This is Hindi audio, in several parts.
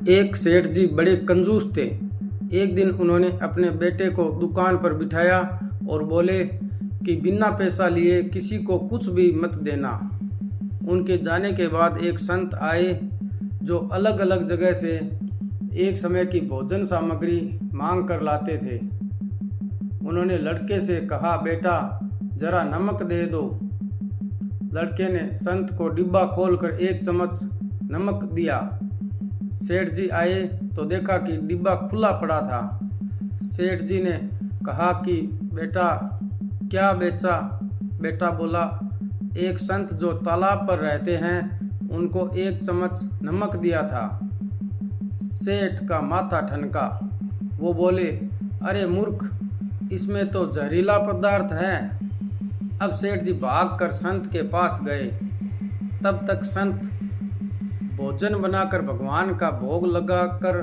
एक सेठ जी बड़े कंजूस थे। एक दिन उन्होंने अपने बेटे को दुकान पर बिठाया और बोले कि बिना पैसा लिए किसी को कुछ भी मत देना। उनके जाने के बाद एक संत आए जो अलग अलग जगह से एक समय की भोजन सामग्री मांग कर लाते थे। उन्होंने लड़के से कहा, बेटा जरा नमक दे दो। लड़के ने संत को डिब्बा खोलकर एक चम्मच नमक दिया। सेठ जी आए तो देखा कि डिब्बा खुला पड़ा था। सेठ जी ने कहा कि बेटा क्या बेचा? बेटा बोला, एक संत जो तालाब पर रहते हैं उनको एक चम्मच नमक दिया था। सेठ का माथा ठनका। वो बोले, अरे मूर्ख, इसमें तो जहरीला पदार्थ है। अब सेठ जी भागकर संत के पास गए। तब तक संत भोजन बनाकर भगवान का भोग लगाकर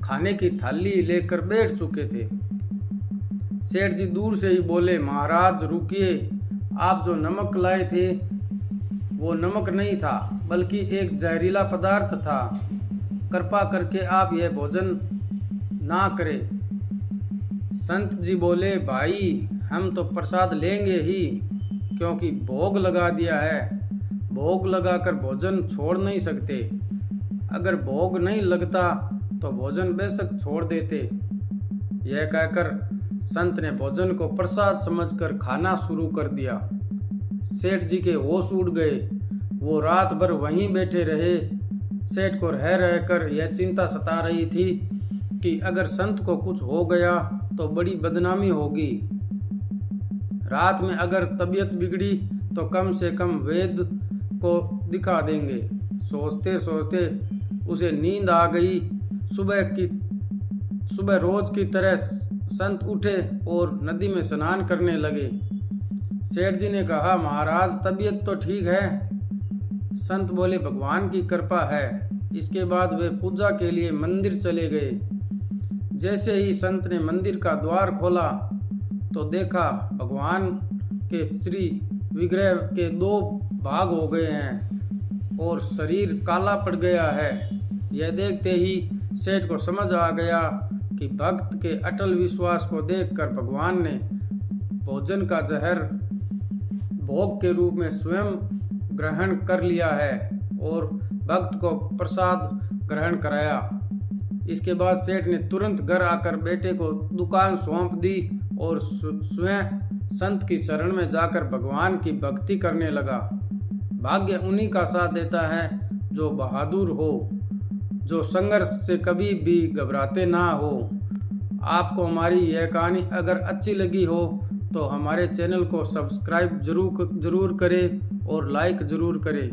खाने की थाली लेकर बैठ चुके थे। सेठ जी दूर से ही बोले, महाराज रुकिए, आप जो नमक लाए थे वो नमक नहीं था बल्कि एक जहरीला पदार्थ था। कृपा करके आप यह भोजन ना करें। संत जी बोले, भाई हम तो प्रसाद लेंगे ही, क्योंकि भोग लगा दिया है। भोग लगाकर भोजन छोड़ नहीं सकते। अगर भोग नहीं लगता तो भोजन बेशक छोड़ देते। यह कहकर संत ने भोजन को प्रसाद समझकर खाना शुरू कर दिया। सेठ जी के होश उड़ गए। वो रात भर वहीं बैठे रहे। सेठ को रह रहकर यह चिंता सता रही थी कि अगर संत को कुछ हो गया तो बड़ी बदनामी होगी। रात में अगर तबीयत बिगड़ी तो कम से कम वेद को दिखा देंगे। सोचते सोचते उसे नींद आ गई। सुबह रोज की तरह संत उठे और नदी में स्नान करने लगे। सेठ जी ने कहा, महाराज तबीयत तो ठीक है? संत बोले, भगवान की कृपा है। इसके बाद वे पूजा के लिए मंदिर चले गए। जैसे ही संत ने मंदिर का द्वार खोला तो देखा भगवान के श्री विग्रह के दो भाग हो गए हैं और शरीर काला पड़ गया है। यह देखते ही सेठ को समझ आ गया कि भक्त के अटल विश्वास को देखकर भगवान ने भोजन का जहर भोग के रूप में स्वयं ग्रहण कर लिया है और भक्त को प्रसाद ग्रहण कराया। इसके बाद सेठ ने तुरंत घर आकर बेटे को दुकान सौंप दी और स्वयं संत की शरण में जाकर भगवान की भक्ति करने लगा। भाग्य उन्हीं का साथ देता है जो बहादुर हो, जो संघर्ष से कभी भी घबराते ना हो। आपको हमारी यह कहानी अगर अच्छी लगी हो तो हमारे चैनल को सब्सक्राइब जरूर करें और लाइक जरूर करें।